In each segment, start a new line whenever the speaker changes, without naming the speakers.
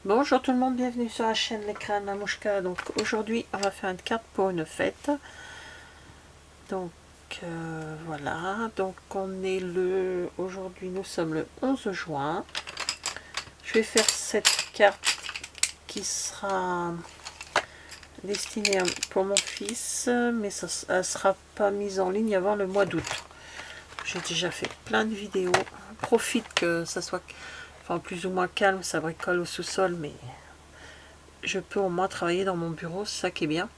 Bonjour tout le monde, bienvenue sur la chaîne Les Crânes Mamouchka. Donc aujourd'hui on va faire une carte pour une fête. Donc voilà, donc on est aujourd'hui nous sommes le 11 juin. Je vais faire cette carte qui sera destinée pour mon fils, mais elle ne sera pas mise en ligne avant le mois d'août. J'ai déjà fait plein de vidéos. Je profite que ça soit plus ou moins calme, ça bricole au sous-sol, mais je peux au moins travailler dans mon bureau, c'est ça qui est bien.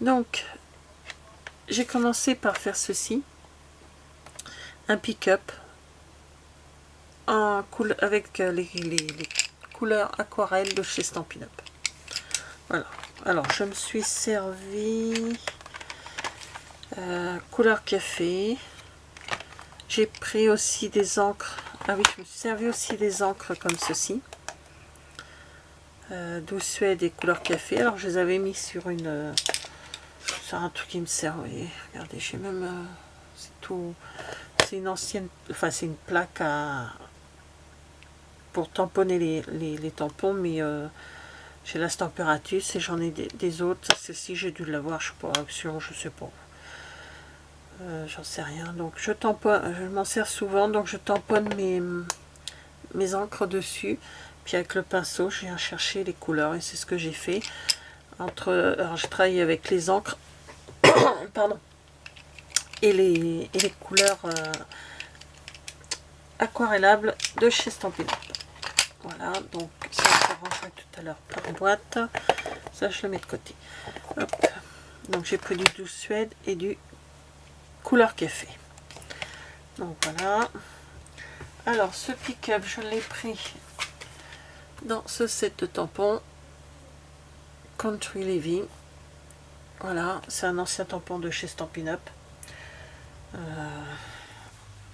Donc, j'ai commencé par faire ceci, un pick-up avec les couleurs aquarelles de chez Stampin' Up. Voilà. Alors, je me suis servi couleur café. J'ai pris aussi des encres. Ah oui, je me suis servi aussi des encres comme ceci. D'où Suède et couleur café. Alors, je les avais mis sur une... sur un truc qui me sert. Vous voyez, regardez, j'ai même... c'est tout... C'est une ancienne... Enfin, c'est une plaque pour tamponner les tampons, mais j'ai la température et j'en ai des autres. Ceci, j'ai dû l'avoir, je sais pas, option, je sais pas. J'en sais rien. Donc, je tamponne, je m'en sers souvent, donc je tamponne mes encres dessus. Puis avec le pinceau, je viens chercher les couleurs et c'est ce que j'ai fait. Alors, je travaille avec les encres, pardon, et les couleurs aquarellables de chez Stampin' Up. Voilà, donc ça je rangerai tout à l'heure par boîte. Ça je le mets de côté. Hop. Donc j'ai pris du Douce Suède et du couleur café. Donc voilà. Alors ce pick-up, je l'ai pris dans ce set de tampons Country Living. Voilà, c'est un ancien tampon de chez Stampin' Up.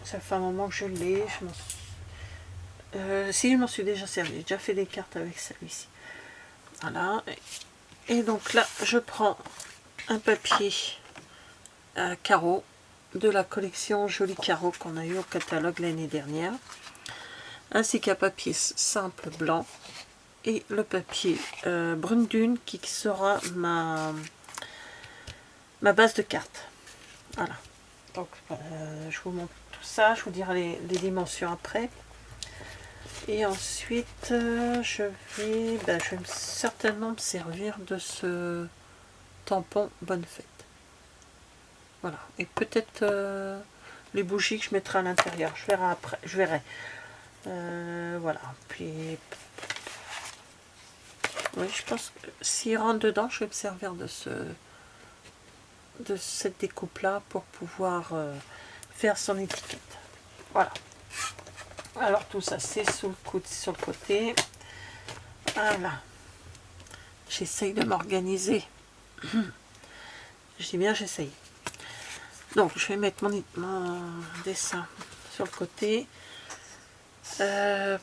Ça fait un moment que je l'ai. Si, je m'en suis déjà servi. J'ai déjà fait des cartes avec celui-ci. Voilà. Et donc là, je prends un papier à carreaux de la collection Joli Carreaux qu'on a eu au catalogue l'année dernière, ainsi qu'un papier simple blanc et le papier brune dune qui sera ma base de cartes. Voilà. Donc je vous montre tout ça, je vous dirai les dimensions après. Et ensuite, je vais certainement me servir de ce tampon Bonne Fête. Voilà. Et peut-être les bougies que je mettrai à l'intérieur. Je verrai après. Je verrai. Voilà. Puis, oui, je pense que s'il rentre dedans, je vais me servir de cette découpe-là pour pouvoir faire son étiquette. Voilà. Alors tout ça c'est sur le côté. Voilà. J'essaye de m'organiser. Je dis bien j'essaye. Donc je vais mettre mon dessin sur le côté. Je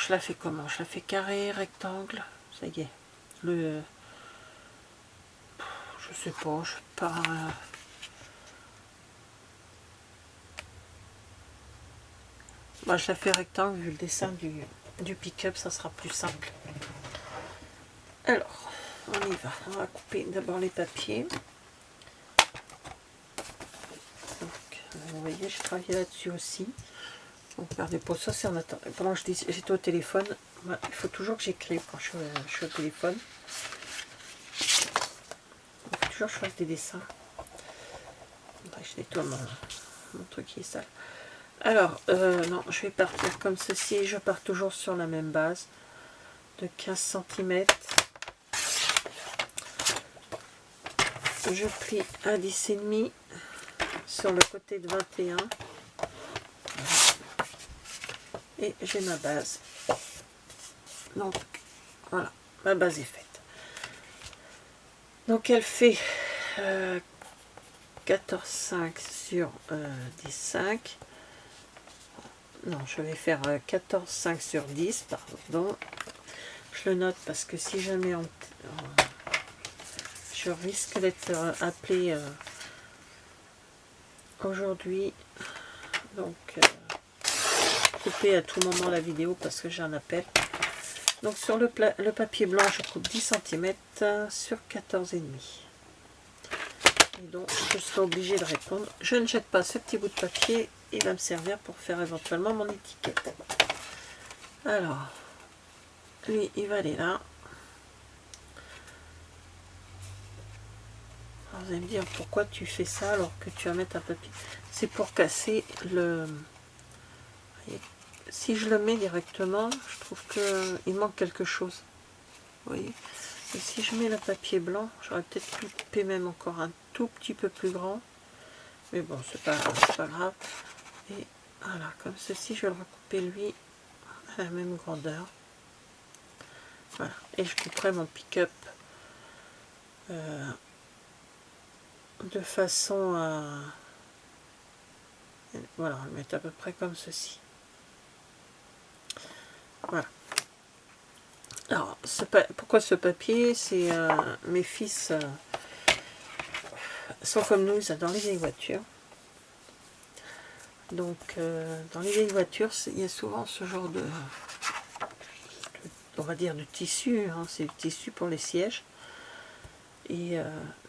la fais comment? Je la fais carré, rectangle. Ça y est. Je sais pas, je pars. Moi, je la fais rectangle, vu le dessin du pick-up, ça sera plus simple. Alors, on y va. On va couper d'abord les papiers. Donc, vous voyez, j'ai travaillé là-dessus aussi. Donc, regardez, pour ça, c'est en attendant. Pendant que j'étais au téléphone, il faut toujours que j'écrive quand je suis au téléphone. Il faut toujours que je fasse des dessins. Je nettoie mon truc qui est sale. Alors, non, je vais partir comme ceci. Je pars toujours sur la même base de 15 cm. Je plie à 10,5 sur le côté de 21. Et j'ai ma base. Donc, voilà, ma base est faite. Donc, elle fait 14,5 sur 10,5. Non, je vais faire 14,5 sur 10, pardon. Je le note parce que si jamais je risque d'être appelée aujourd'hui. Donc, couper à tout moment la vidéo parce que j'ai un appel. Donc sur le papier blanc, je coupe 10 cm sur 14,5. Et donc je serai obligée de répondre. Je ne jette pas ce petit bout de papier, il va me servir pour faire éventuellement mon étiquette. Alors, lui, il va aller là. Alors, vous allez me dire pourquoi tu fais ça alors que tu vas mettre un papier. C'est pour casser le... Si je le mets directement, je trouve qu'il manque quelque chose. Vous voyez. Et si je mets le papier blanc, j'aurais peut-être pu couper même encore un tout petit peu plus grand. Mais bon, c'est pas grave. Et voilà, comme ceci, je vais le recouper lui à la même grandeur. Voilà. Et je couperai mon pick-up de façon à... Voilà, on le met à peu près comme ceci. Voilà. Alors, pourquoi ce papier? C'est mes fils sont comme nous, ils adorent les vieilles voitures. Donc, dans les vieilles voitures, il y a souvent ce genre de on va dire, de tissu. Hein, c'est du tissu pour les sièges. Et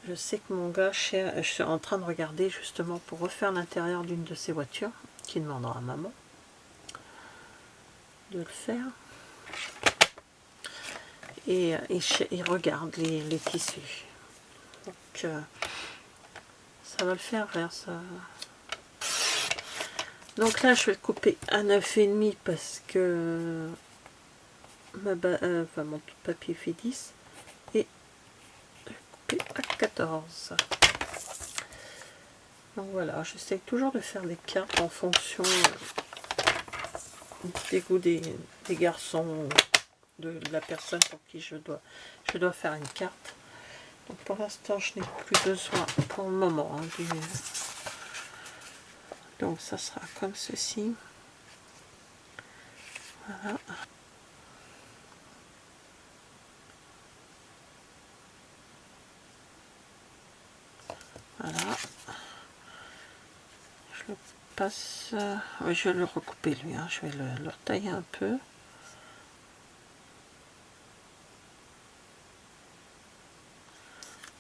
je sais que mon gars, je suis en train de regarder justement pour refaire l'intérieur d'une de ces voitures, qui demandera à maman de le faire. Et il regarde les tissus. Donc, ça va le faire vers ça. Donc là, je vais le couper à 9,5 parce que mon papier fait 10. Et je vais couper à 14. Donc voilà, j'essaie toujours de faire des cartes en fonction des goûts des garçons, de la personne pour qui je dois faire une carte. Donc pour l'instant, je n'ai plus besoin pour le moment. Hein, donc ça sera comme ceci. Voilà. Voilà. Je le passe. Oui, je vais le recouper lui. Hein, je vais le retailler un peu.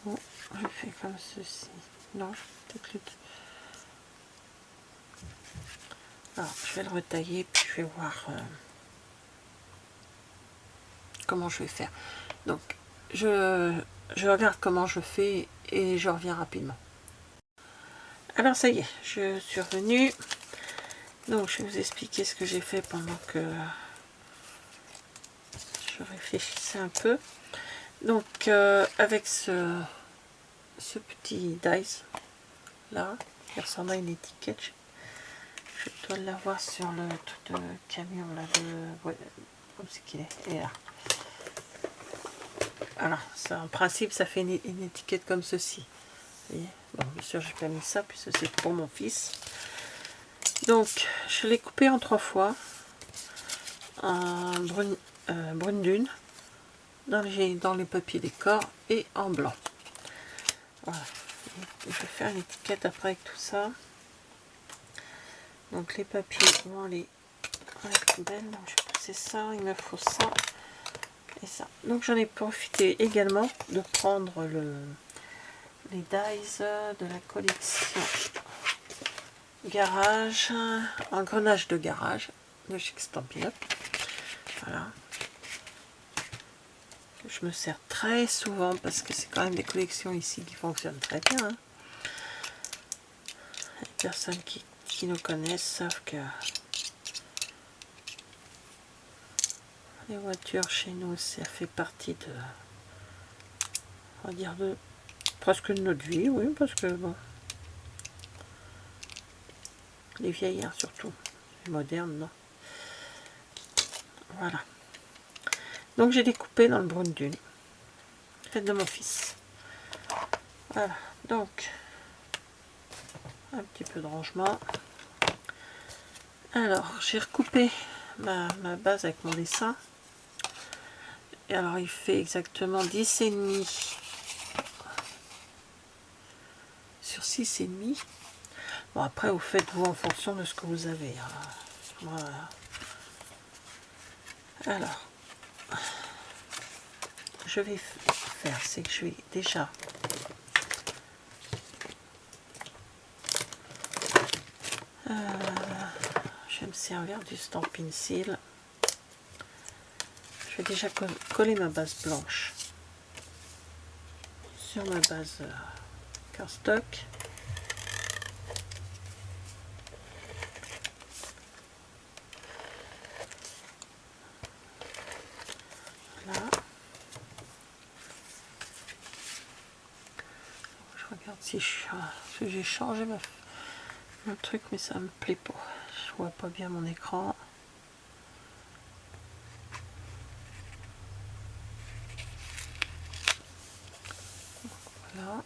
Bon, je fais comme ceci. Non, je vais peut-être le... Alors, je vais le retailler, puis je vais voir comment je vais faire. Donc, je regarde comment je fais et je reviens rapidement. Alors, ça y est, je suis revenue. Donc, je vais vous expliquer ce que j'ai fait pendant que je réfléchissais un peu. Donc, avec ce petit dice là, qui ressemble à une étiquette, je dois l'avoir sur le truc de camion là, ouais, où c'est qu'il est, et là. Alors, ça, en principe, ça fait une étiquette comme ceci. Vous voyez, bon, bien sûr, j'ai pas mis ça puisque c'est pour mon fils. Donc, je l'ai coupé en 3 fois, en brune dune, dans les papiers décor et en blanc. Voilà. Je vais faire une étiquette après avec tout ça. Donc les papiers vont aller à la poubelle. Donc je vais passer ça, il me faut ça et ça. Donc j'en ai profité également de prendre les dies de la collection Garage, engrenage de garage de chez Stampin' Up. Voilà. Je me sers très souvent parce que c'est quand même des collections ici qui fonctionnent très bien. Hein. Les personnes qui nous connaissent savent que les voitures chez nous, ça fait partie de, on va dire, de presque de notre vie, oui, parce que bon, les vieilles hein, surtout, les modernes, non. Voilà. Donc j'ai découpé dans le brune dune, fête de mon fils. Voilà, donc un petit peu de rangement. Alors j'ai recoupé ma base avec mon dessin. Et alors il fait exactement 10,5 sur 6,5. Bon après vous faites vous en fonction de ce que vous avez. Hein. Voilà. Alors, je vais faire, c'est que je vais déjà je vais me servir du Stamp Pencil. Je vais déjà coller ma base blanche sur ma base cardstock. Voilà. Je regarde si j'ai changé mon truc, mais ça me plaît pas. Je vois pas bien mon écran. Voilà.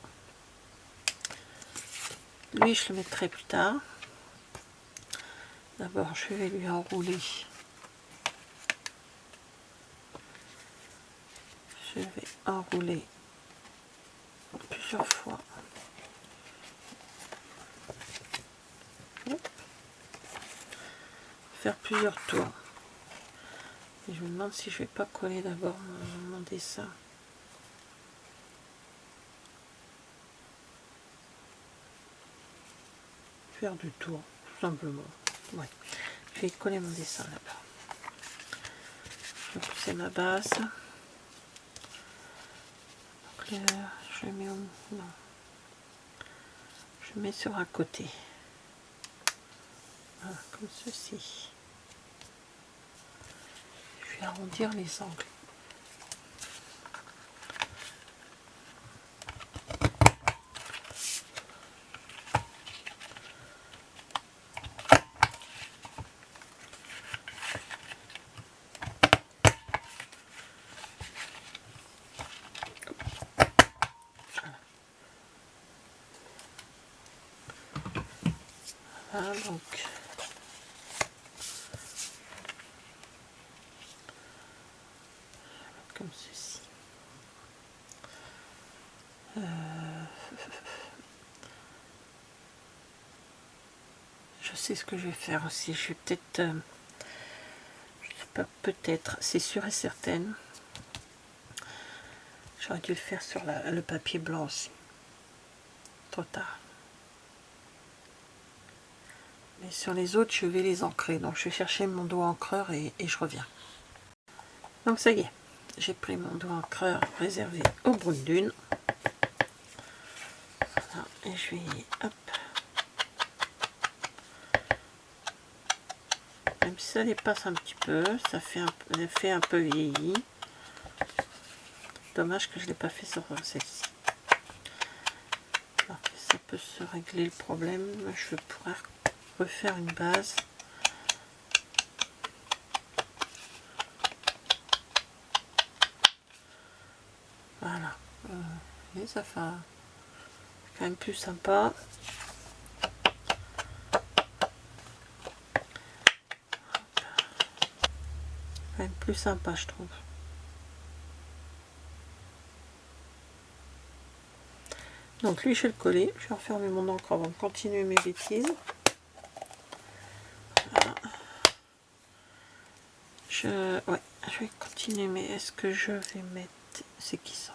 Lui, je le mettrai plus tard. D'abord, je vais lui enrouler. Je vais enrouler plusieurs fois. Faire plusieurs tours. Et je me demande si je vais pas coller d'abord mon dessin. Faire du tour, tout simplement. Ouais. Je vais coller mon dessin là-bas. Je vais pousser ma base. Donc là, je mets non. Je mets sur un côté. Voilà, comme ceci. Je vais arrondir les angles. Voilà, donc comme ceci. Je sais ce que je vais faire aussi. Je vais peut-être, je sais pas, peut-être, c'est sûr et certaine. J'aurais dû le faire sur le papier blanc aussi. Trop tard. Mais sur les autres, je vais les ancrer. Donc je vais chercher mon doigt encreur et je reviens. Donc ça y est, j'ai pris mon doigt encreur réservé au brune dune. Voilà, et je vais, hop. Même si ça dépasse un petit peu, ça fait un peu vieilli. Dommage que je ne l'ai pas fait sur celle-ci. Ça peut se régler le problème. Je pourrais refaire une base. Voilà. Et ça fait quand même plus sympa. Quand même plus sympa, je trouve. Donc lui, je vais le coller. Je vais refermer mon encre avant de continuer mes bêtises. Voilà. Je vais continuer, mais est-ce que je vais mettre... C'est qui ça?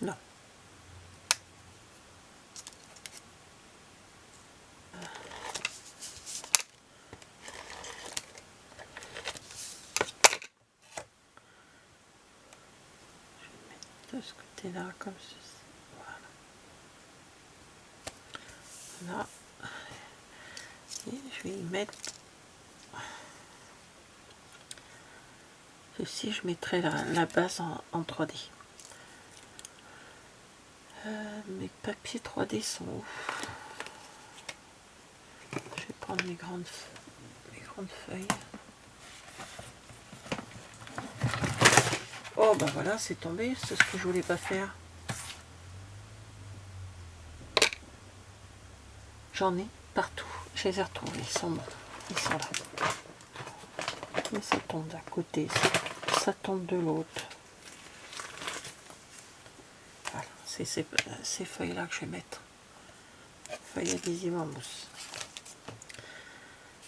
Non. De ce côté là comme ceci, voilà, et je vais y mettre ceci. Je mettrai la base en 3D. Mes papiers 3D sont où? Je vais prendre mes grandes feuilles. Oh bah voilà, c'est tombé, c'est ce que je voulais pas faire. J'en ai partout, je les ai retrouvés, ils sont là. Mais ça tombe d'un côté, ça tombe de l'autre. Voilà, c'est ces feuilles là que je vais mettre. Feuilles adhésives en mousse.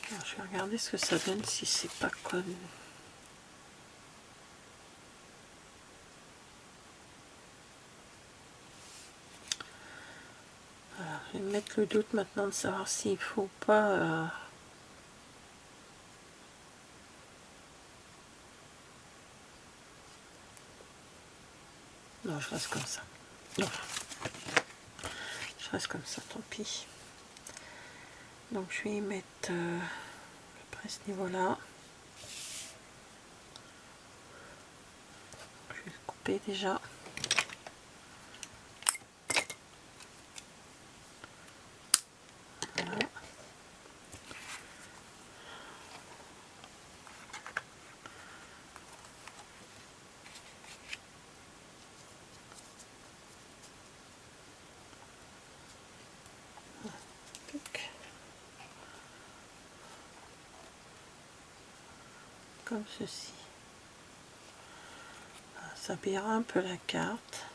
Alors, je vais regarder ce que ça donne si c'est pas comme... Voilà, je vais me mettre le doute maintenant de savoir s'il faut pas... Non, je reste comme ça. Non. Je reste comme ça, tant pis. Donc je vais y mettre à peu près ce niveau-là. Je vais le couper déjà. Voilà. Comme ceci. Ça habillera un peu la carte.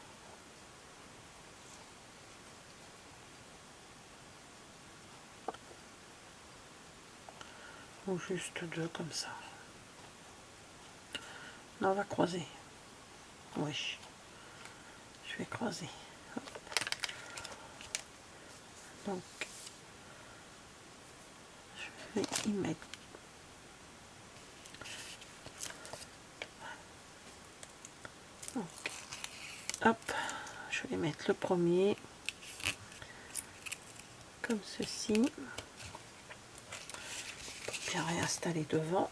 Ou juste deux comme ça. Non, on va croiser. Oui. Je vais croiser. Hop. Donc, je vais y mettre. Donc, hop. Je vais mettre le premier. Comme ceci. Pour bien réinstaller devant.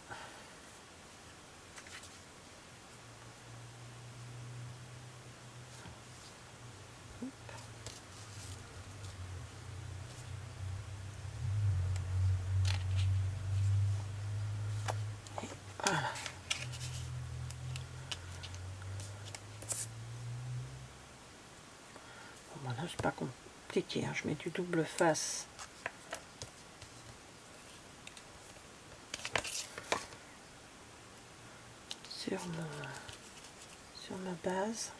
Voilà. Bon, là, c'est pas compliqué, hein. Je mets du double face. Sur ma base.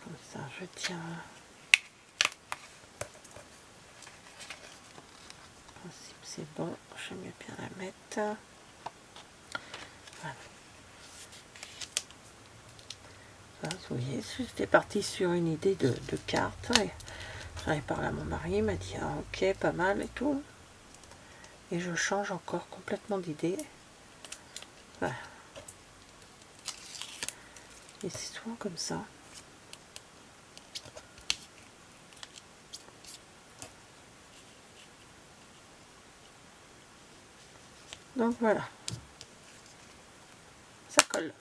Comme ça, je tiens. En principe, c'est bon. Je vais bien la mettre. Voilà. Vous voyez, j'étais partie sur une idée de carte. J'en ai parlé à mon mari, il m'a dit ah, ok, pas mal et tout. Et je change encore complètement d'idée. Voilà. Et c'est souvent comme ça. Donc voilà. Ça colle.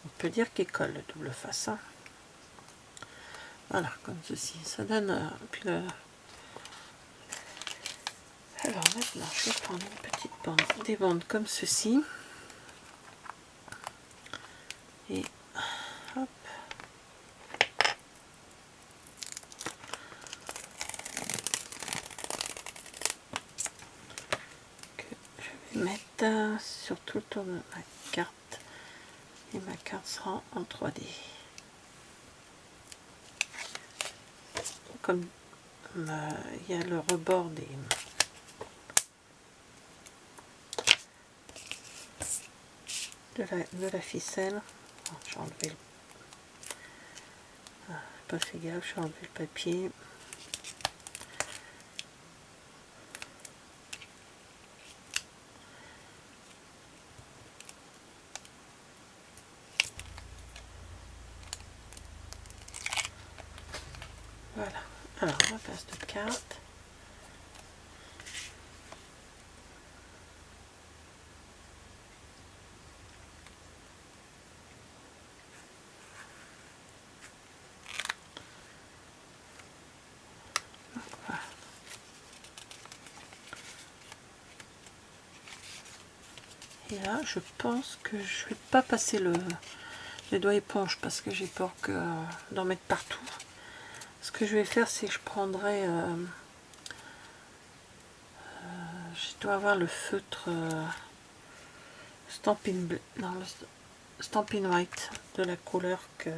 On peut dire qu'il colle le double face. Hein. Voilà, comme ceci. Ça donne... puis le... Alors maintenant, je vais prendre une petite bande, des bandes comme ceci. Et hop. Que je vais mettre sur tout le tour de ma carte. Et ma carte sera en 3D. Comme il y a le rebord de la ficelle. Oh, j'ai enlevé le... Ah, j'ai pas fait gaffe, j'ai enlevé le papier. Voilà. Alors, on passe de carte. Voilà. Et là, je pense que je vais pas passer les doigts éponge parce que j'ai peur d'en mettre partout. Ce que je vais faire, c'est que je prendrai... je dois avoir le feutre Stampin' White de la couleur que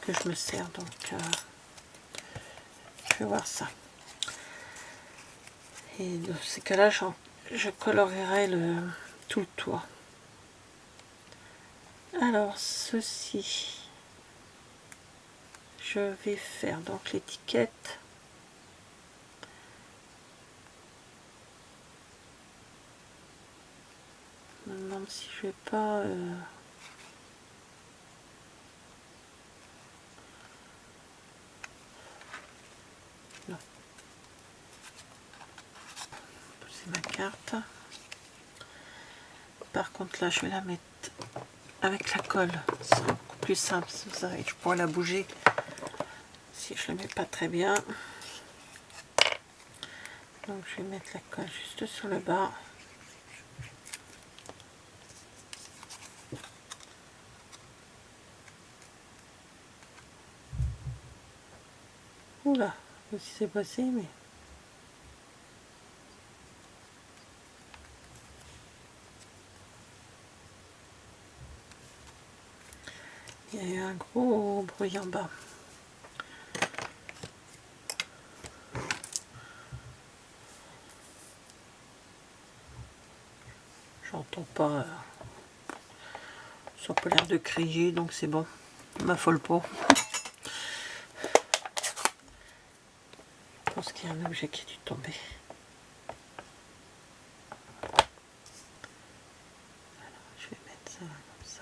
je me sers. Donc, vais voir ça. Et dans ces cas-là, je colorerai tout le tour. Alors, ceci, je vais faire donc l'étiquette. Je me demande si je vais pas... Non. C'est ma carte. Par contre, là, je vais la mettre avec la colle. Ce sera beaucoup plus simple. Ça, et je pourrais la bouger si je ne la mets pas très bien. Donc, je vais mettre la colle juste sur le bas. Oula, aussi c'est passé, mais... Il y a eu un gros bruit en bas. J'entends pas... Ça n'a pas l'air de crier, donc c'est bon. Je m'affole pas. Je pense qu'il y a un objet qui a dû tomber. Alors, je vais mettre ça comme ça.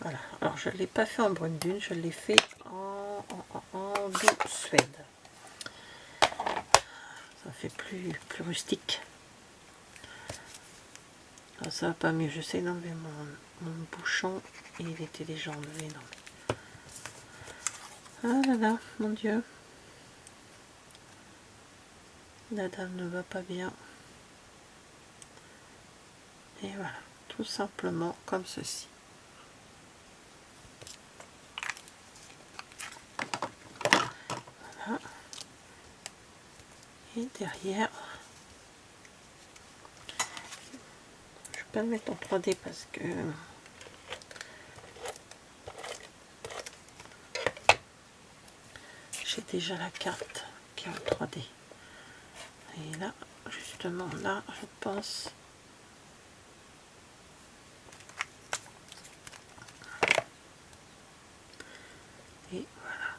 Voilà. Alors, je ne l'ai pas fait en brune dune, je l'ai fait en doux suède. Ça fait plus rustique. Alors, ça va pas mieux. J'essaie d'enlever mon bouchon et il était déjà enlevé. Non. Ah là là, mon Dieu. La dame ne va pas bien. Et voilà, tout simplement comme ceci. Voilà. Et derrière, je ne vais pas le mettre en 3D parce que j'ai déjà la carte qui est en 3D. Et là, justement, là, je pense... Et voilà.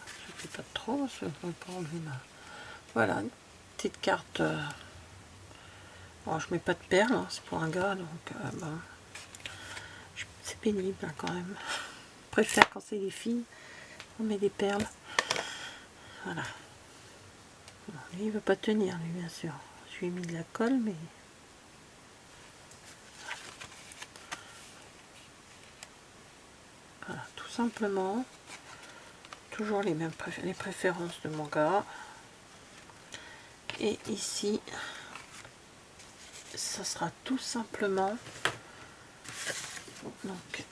Je ne fais pas trop, je ne peux pas enlever ma... Voilà, une petite carte. Alors, je mets pas de perles, hein, c'est pour un gars, donc bon, c'est pénible hein, quand même. Je préfère quand c'est des filles, on met des perles. Voilà. Bon, lui, il veut pas tenir, lui, bien sûr. Je lui ai mis de la colle, mais... Voilà, tout simplement. Toujours les mêmes les préférences de mon gars. Et ici, ça sera tout simplement donc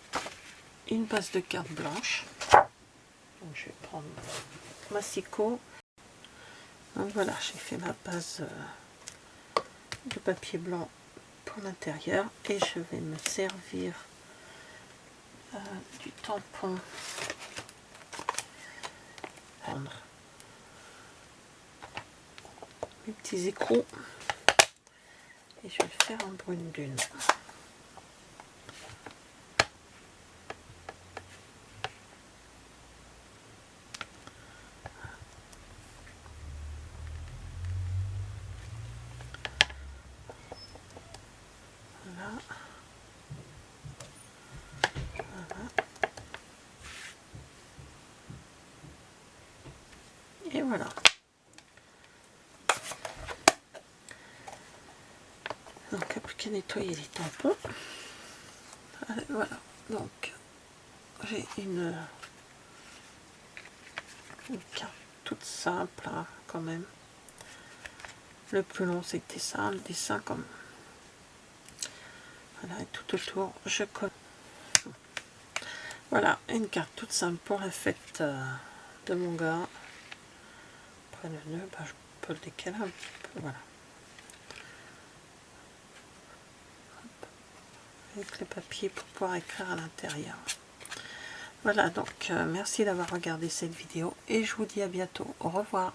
une base de carte blanche. Donc je vais prendre ma Sico. Donc voilà, j'ai fait ma base de papier blanc pour l'intérieur et je vais me servir du tampon. Prendre mes petits écrous et je vais le faire en brune dune. Voilà. Voilà. Et voilà. Donc, il n'y a plus qu'à nettoyer les tampons. Voilà. Donc, j'ai une carte toute simple, hein, quand même. Le plus long, c'est que le dessin comme... Voilà, et tout autour, je colle. Voilà, une carte toute simple pour la fête de mon gars. Après le nœud, je peux le décaler un petit peu, voilà. avec les papiers pour pouvoir écrire à l'intérieur. Voilà, donc merci d'avoir regardé cette vidéo et je vous dis à bientôt. Au revoir.